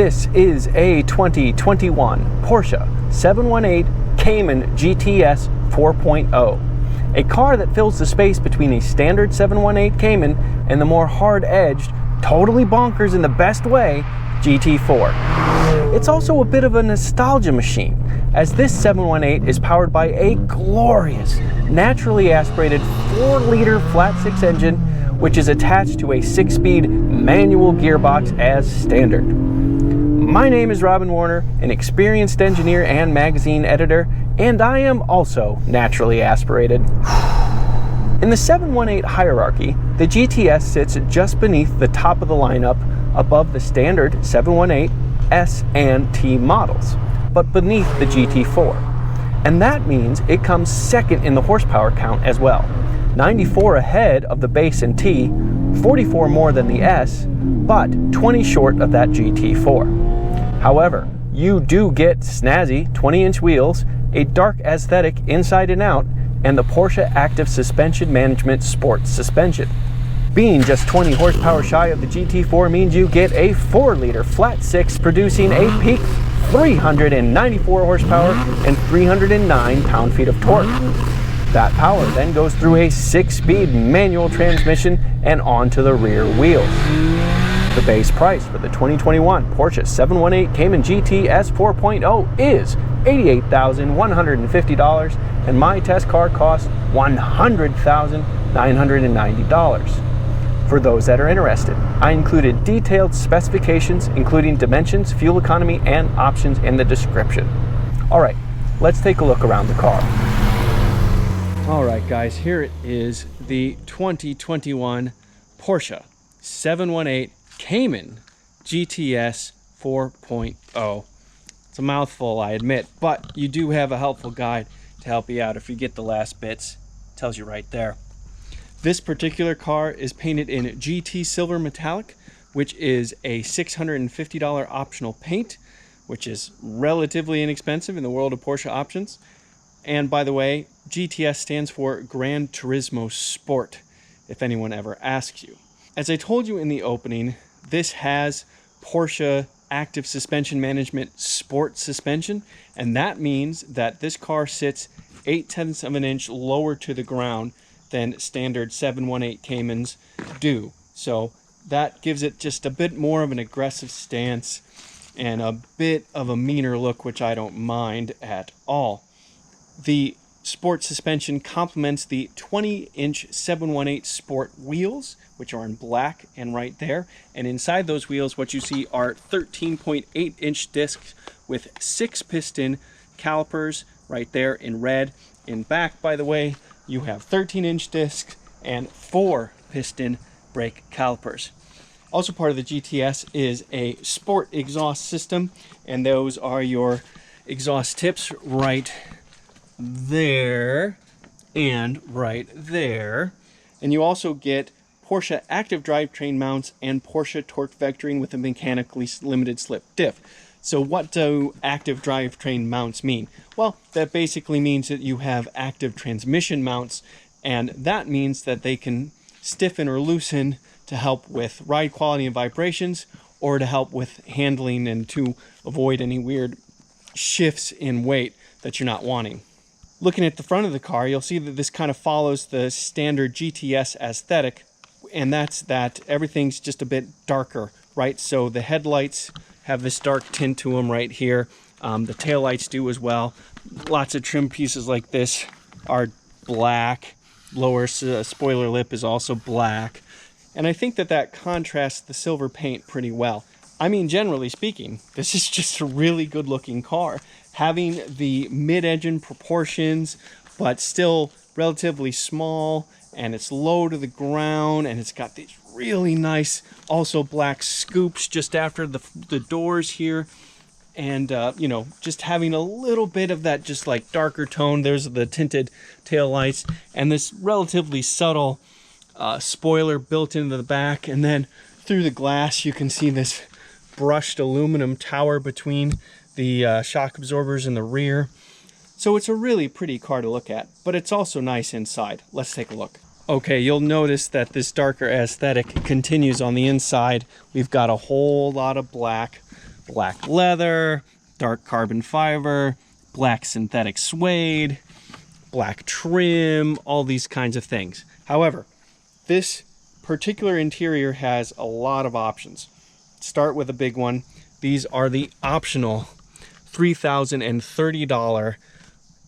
This is a 2021 Porsche 718 Cayman GTS 4.0, a car that fills the space between a standard 718 Cayman and the more hard-edged, totally bonkers in the best way, GT4. It's also a bit of a nostalgia machine, as this 718 is powered by a glorious, naturally aspirated 4-liter flat-six engine, which is attached to a 6-speed manual gearbox as standard. My name is Robin Warner, an experienced engineer and magazine editor, and I am also naturally aspirated. In the 718 hierarchy, the GTS sits just beneath the top of the lineup, above the standard 718 S and T models, but beneath the GT4. And that means it comes second in the horsepower count as well. 94 ahead of the base and T, 44 more than the S, but 20 short of that GT4. However, you do get snazzy 20-inch wheels, a dark aesthetic inside and out, and the Porsche Active Suspension Management Sport Suspension. Being just 20 horsepower shy of the GT4 means you get a 4-liter flat-six producing a peak 394 horsepower and 309 pound-feet of torque. That power then goes through a 6-speed manual transmission and onto the rear wheels. The base price for the 2021 Porsche 718 Cayman GTS 4.0 is $88,150, and my test car cost $100,990. For those that are interested, I included detailed specifications including dimensions, fuel economy, and options in the description. Alright, let's take a look around the car. Alright guys, here it is, the 2021 Porsche 718 Cayman GTS 4.0. It's a mouthful, I admit, but you do have a helpful guide to help you out if you get the last bits. It tells you right there. This particular car is painted in GT Silver Metallic, which is a $650 optional paint, which is relatively inexpensive in the world of Porsche options. And by the way, GTS stands for Gran Turismo Sport, if anyone ever asks you. As I told you in the opening, this has Porsche Active Suspension Management Sport Suspension, and that means that this car sits 0.8 of an inch lower to the ground than standard 718 Caymans do. So that gives it just a bit more of an aggressive stance and a bit of a meaner look, which I don't mind at all. The sport suspension complements the 20-inch 718 Sport wheels, which are in black and right there. And inside those wheels, what you see are 13.8-inch discs with 6-piston calipers right there in red. In back, by the way, you have 13-inch discs and 4-piston brake calipers. Also part of the GTS is a sport exhaust system, and those are your exhaust tips right there and right there. And you also get Porsche active drivetrain mounts and Porsche torque vectoring with a mechanically limited slip diff. So what do active drivetrain mounts mean? Well, that basically means that you have active transmission mounts, and that means that they can stiffen or loosen to help with ride quality and vibrations, or to help with handling and to avoid any weird shifts in weight that you're not wanting. Looking at the front of the car, you'll see that this kind of follows the standard GTS aesthetic, and that's that everything's just a bit darker, right? So the headlights have this dark tint to them right here. The taillights do as well. Lots of trim pieces like this are black. Lower spoiler lip is also black. And I think that that contrasts the silver paint pretty well. I mean, generally speaking, this is just a really good looking car. Having the mid-engine proportions, but still relatively small, and it's low to the ground, and it's got these really nice, also black scoops just after the doors here. And, you know, just having a little bit of that just like darker tone. There's the tinted taillights, and this relatively subtle spoiler built into the back. And then through the glass, you can see this brushed aluminum tower between the shock absorbers in the rear. So it's a really pretty car to look at, but it's also nice inside. Let's take a look. Okay, you'll notice that this darker aesthetic continues on the inside. We've got a whole lot of black black leather, dark carbon fiber, black synthetic suede, black trim, all these kinds of things. However, this particular interior has a lot of options. Start with a big one. These are the optional $3,030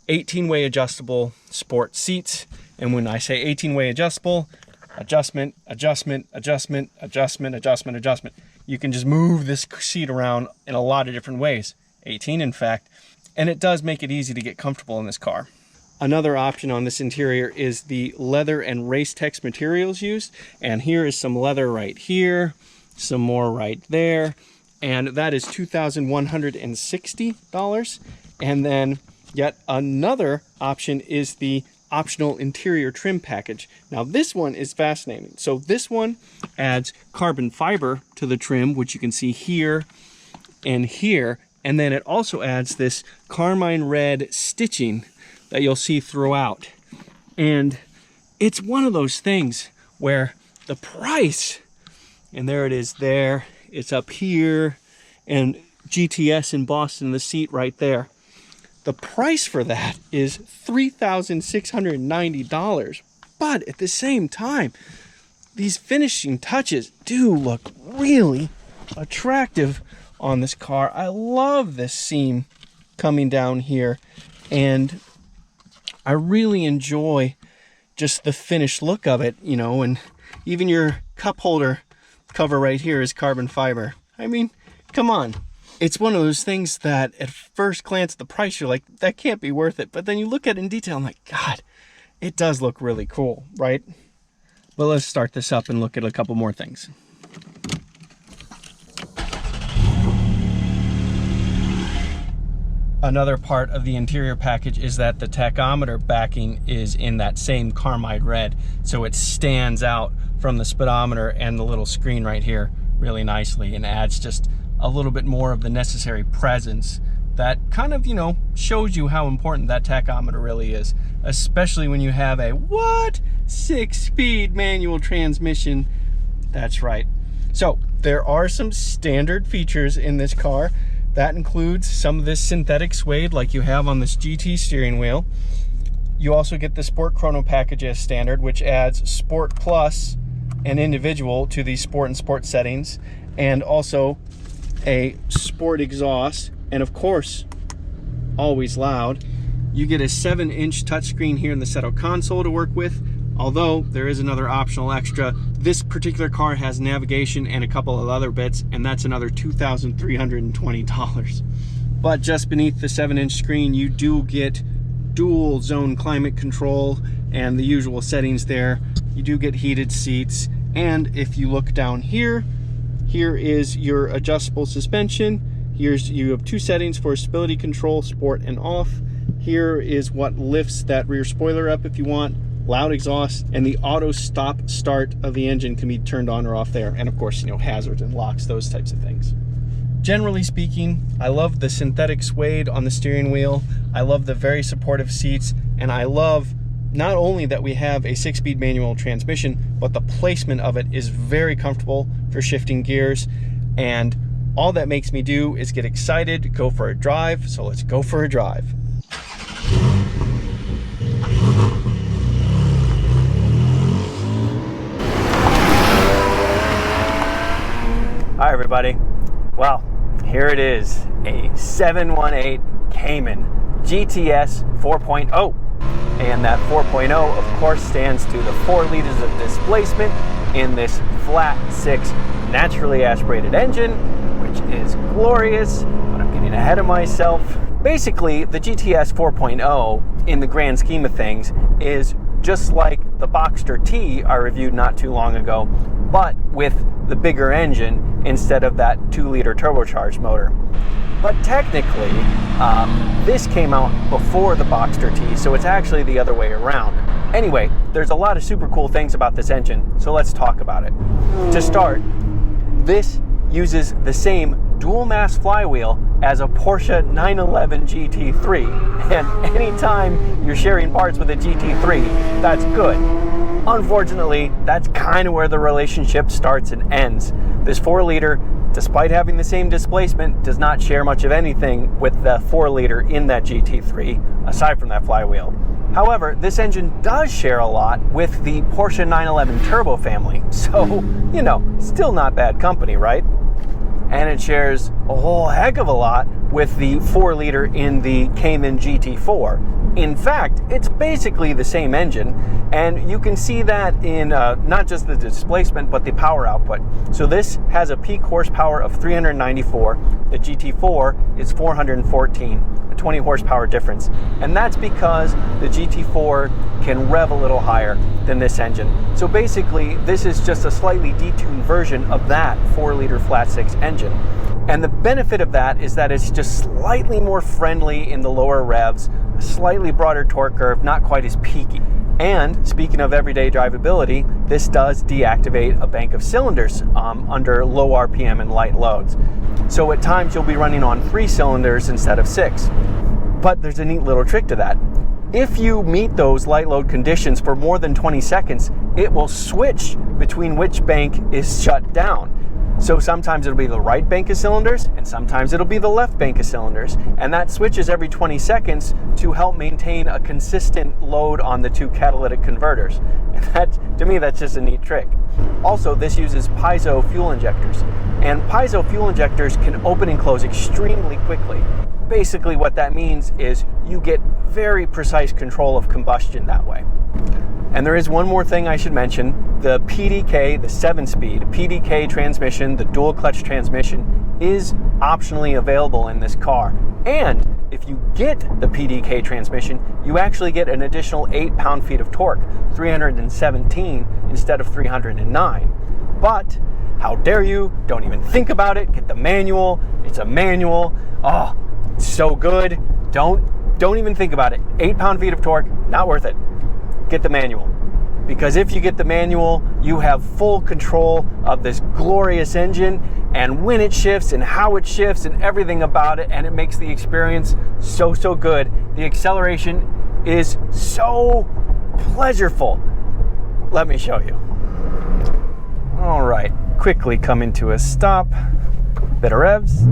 18-way adjustable sport seats. And when I say 18-way adjustable, adjustment, adjustment, adjustment, adjustment, adjustment, adjustment. You can just move this seat around in a lot of different ways. 18, in fact. And it does make it easy to get comfortable in this car. Another option on this interior is the leather and Racetex materials used. And here is some leather right here, some more right there. And that is $2,160. And then yet another option is the optional interior trim package. Now this one is fascinating. So this one adds carbon fiber to the trim, which you can see here and here. And then it also adds this carmine red stitching that you'll see throughout. And it's one of those things where the price, and there it is there, it's up here, and GTS embossed in the seat right there. The price for that is $3,690. But at the same time, these finishing touches do look really attractive on this car. I love this seam coming down here, and I really enjoy just the finished look of it, you know, and even your cup holder cover right here is carbon fiber. I mean, come on. It's one of those things that at first glance, the price, you're like, that can't be worth it. But then you look at it in detail, I'm like, God, it does look really cool, right? But let's start this up and look at a couple more things. Another part of the interior package is that the tachometer backing is in that same carmine red, so it stands out from the speedometer and the little screen right here really nicely, and adds just a little bit more of the necessary presence that kind of, you know, shows you how important that tachometer really is, especially when you have a 6-speed manual transmission. That's right. So there are some standard features in this car. That includes some of this synthetic suede like you have on this GT steering wheel. You also get the Sport Chrono package as standard, which adds Sport Plus and Individual to the Sport and Sport settings, and also a Sport exhaust, and of course, always loud. You get a 7-inch touchscreen here in the center console to work with, although there is another optional extra. This particular car has navigation and a couple of other bits, and that's another $2,320. But just beneath the 7-inch screen, you do get dual zone climate control and the usual settings there. You do get heated seats, and if you look down here, here is your adjustable suspension. You have 2 settings for stability control, sport and off. Here is what lifts that rear spoiler up if you want. Loud exhaust, and the auto stop start of the engine can be turned on or off there, and of course, you know, hazards and locks, those types of things. Generally speaking, I love the synthetic suede on the steering wheel. I love the very supportive seats, and I love not only that we have a 6-speed manual transmission, but the placement of it is very comfortable for shifting gears, and all that makes me do is get excited, go for a drive. So let's go for a drive. Hi everybody. Well, here it is, a 718 Cayman GTS 4.0. And that 4.0, of course, stands to the 4 liters of displacement in this flat 6 naturally aspirated engine, which is glorious, but I'm getting ahead of myself. Basically, the GTS 4.0, in the grand scheme of things, is just like the Boxster T I reviewed not too long ago, but with the bigger engine instead of that 2-liter turbocharged motor. But technically, this came out before the Boxster T, so it's actually the other way around. Anyway, there's a lot of super cool things about this engine, so let's talk about it. To start, this uses the same dual mass flywheel as a Porsche 911 GT3, and anytime you're sharing parts with a GT3, that's good. Unfortunately, that's kind of where the relationship starts and ends. This 4-liter despite having the same displacement, does not share much of anything with the 4-liter in that GT3, aside from that flywheel. However, this engine does share a lot with the Porsche 911 Turbo family, so, still not bad company, right? And it shares a whole heck of a lot with the 4-liter in the Cayman GT4. In fact, it's basically the same engine, and you can see that in not just the displacement, but the power output. So this has a peak horsepower of 394. The GT4 is 414, a 20 horsepower difference. And that's because the GT4 can rev a little higher than this engine. So basically, this is just a slightly detuned version of that 4-liter flat-six engine. And the benefit of that is that it's just slightly more friendly in the lower revs, a slightly broader torque curve, not quite as peaky. And speaking of everyday drivability, this does deactivate a bank of cylinders under low RPM and light loads. So at times you'll be running on 3 cylinders instead of 6. But there's a neat little trick to that. If you meet those light load conditions for more than 20 seconds, it will switch between which bank is shut down. So sometimes it'll be the right bank of cylinders, and sometimes it'll be the left bank of cylinders. And that switches every 20 seconds to help maintain a consistent load on the 2 catalytic converters. And that, to me, that's just a neat trick. Also, this uses piezo fuel injectors. And piezo fuel injectors can open and close extremely quickly. Basically what that means is you get very precise control of combustion that way. And there is one more thing I should mention. The PDK, the 7-speed PDK transmission, the dual clutch transmission, is optionally available in this car. And if you get the PDK transmission, you actually get an additional 8 pound-feet of torque, 317 instead of 309. But how dare you? Don't even think about it. Get the manual. It's a manual. Oh, it's so good. Don't even think about it. 8 pound-feet of torque, not worth it. Get the manual. Because if you get the manual, you have full control of this glorious engine and when it shifts and how it shifts and everything about it, and it makes the experience so good. The acceleration is so pleasureful. Let me show you. All right, quickly coming to a stop. Bit of revs.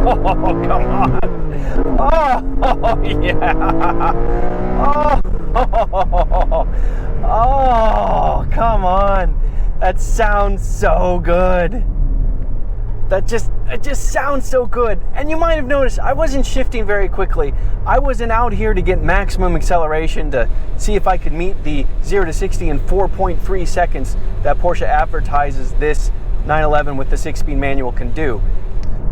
Oh, come on. Oh, yeah. Oh, come on. That sounds so good. It just sounds so good. And you might have noticed I wasn't shifting very quickly. I wasn't out here to get maximum acceleration to see if I could meet the 0 to 60 in 4.3 seconds that Porsche advertises this 911 with the 6-speed manual can do.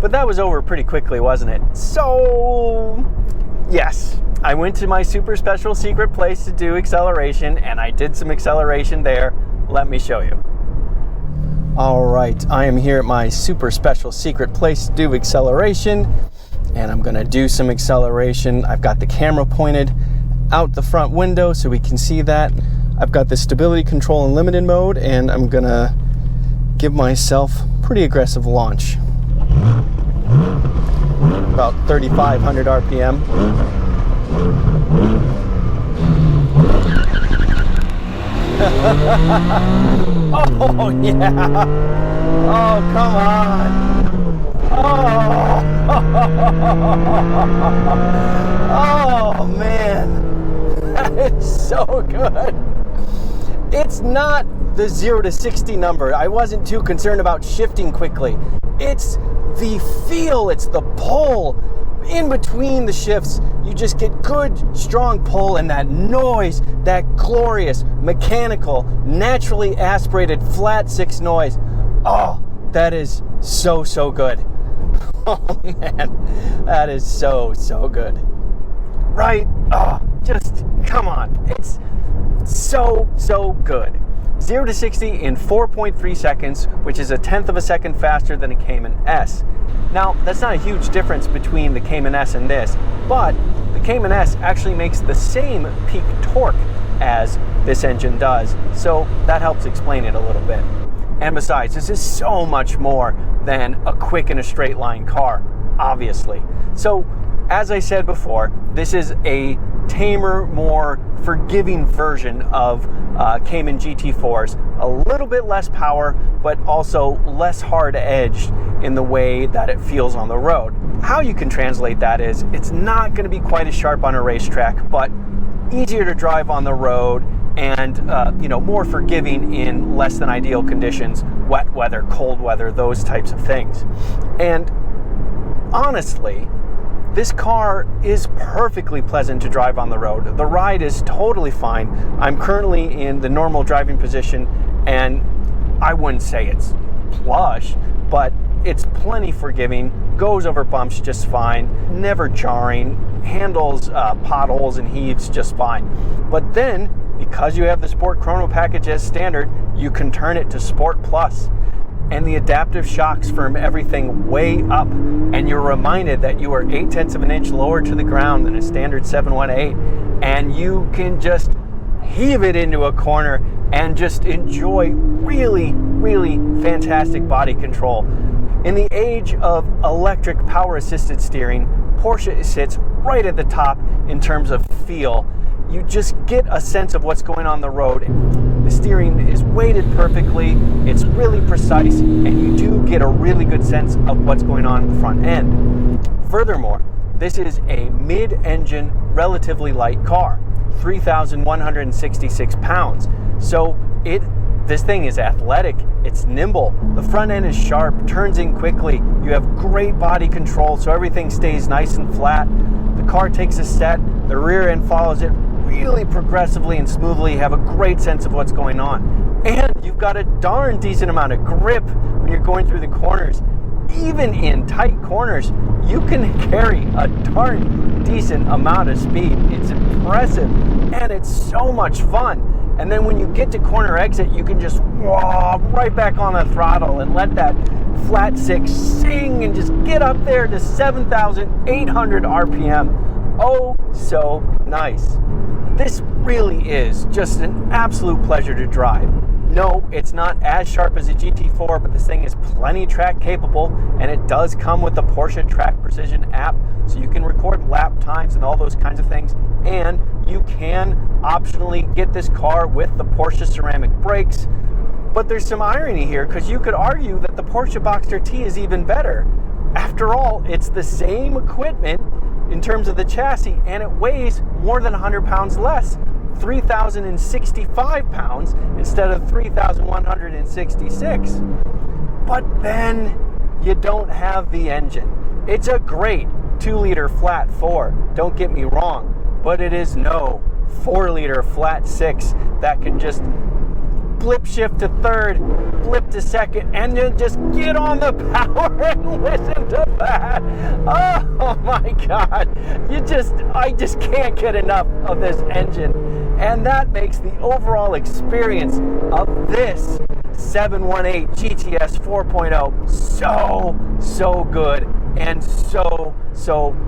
But that was over pretty quickly, wasn't it? So, yes, I went to my super special secret place to do acceleration, and I did some acceleration there. Let me show you. All right, I am here at my super special secret place to do acceleration, and I'm gonna do some acceleration. I've got the camera pointed out the front window so we can see that. I've got the stability control in limited mode, and I'm gonna give myself pretty aggressive launch. About 3,500 RPM. Oh, yeah. Oh, come on. Oh, man. That is so good. It's not the 0 to 60 number. I wasn't too concerned about shifting quickly. It's the feel, it's the pull. In between the shifts, you just get good, strong pull, and that noise, that glorious, mechanical, naturally aspirated, flat 6 noise. Oh, that is so good. Oh man, that is so good. Right? Oh, just come on. It's so good. 0 to 60 in 4.3 seconds, which is 1/10 of a second faster than a Cayman S. Now, that's not a huge difference between the Cayman S and this, but the Cayman S actually makes the same peak torque as this engine does, so that helps explain it a little bit. And besides, this is so much more than a quick and a straight line car, obviously. So, as I said before, this is a tamer, more forgiving version of Cayman GT4s. A little bit less power, but also less hard-edged in the way that it feels on the road. How you can translate that is, it's not going to be quite as sharp on a racetrack, but easier to drive on the road, and more forgiving in less than ideal conditions, wet weather, cold weather, those types of things. And honestly, this car is perfectly pleasant to drive on the road. The ride is totally fine. I'm currently in the normal driving position, and I wouldn't say it's plush, but it's plenty forgiving, goes over bumps just fine, never jarring, handles potholes and heaves just fine. But then, because you have the Sport Chrono package as standard, you can turn it to Sport Plus, and the adaptive shocks firm everything way up, and you're reminded that you are 0.8 of an inch lower to the ground than a standard 718, and you can just heave it into a corner and just enjoy really, really fantastic body control. In the age of electric power-assisted steering, Porsche sits right at the top in terms of feel. You just get a sense of what's going on the road. The steering is weighted perfectly, it's really precise, and you do get a really good sense of what's going on in the front end. Furthermore, this is a mid-engine, relatively light car, 3,166 pounds. So this thing is athletic, it's nimble, the front end is sharp, turns in quickly, you have great body control, so everything stays nice and flat. The car takes a set, the rear end follows it really progressively and smoothly. You have a great sense of what's going on. And you've got a darn decent amount of grip when you're going through the corners. Even in tight corners, you can carry a darn decent amount of speed. It's impressive, and it's so much fun. And then when you get to corner exit, you can just right back on the throttle and let that flat six sing and just get up there to 7,800 RPM. Oh, so nice. This really is just an absolute pleasure to drive. No, it's not as sharp as a GT4, but this thing is plenty track capable, and it does come with the Porsche Track Precision app, so you can record lap times and all those kinds of things, and you can optionally get this car with the Porsche ceramic brakes. But there's some irony here, because you could argue that the Porsche Boxster T is even better. After all, it's the same equipment in terms of the chassis, and it weighs more than 100 pounds less, 3,065 pounds instead of 3,166. But then you don't have the engine. It's a great 2-liter flat 4, don't get me wrong, but it is no 4-liter flat 6 that can just blip shift to third, blip to second, and then just get on the power and listen to that. Oh my God. I just can't get enough of this engine. And that makes the overall experience of this 718 GTS 4.0 so good and so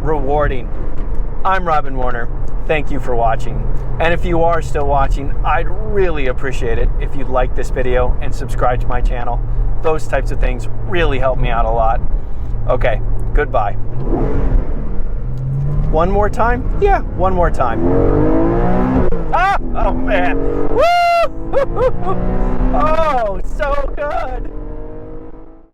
rewarding. I'm Robin Warner. Thank you for watching. And if you are still watching, I'd really appreciate it if you'd like this video and subscribe to my channel. Those types of things really help me out a lot. Okay, goodbye. One more time? Yeah, one more time. Oh man. Woo! Oh, so good.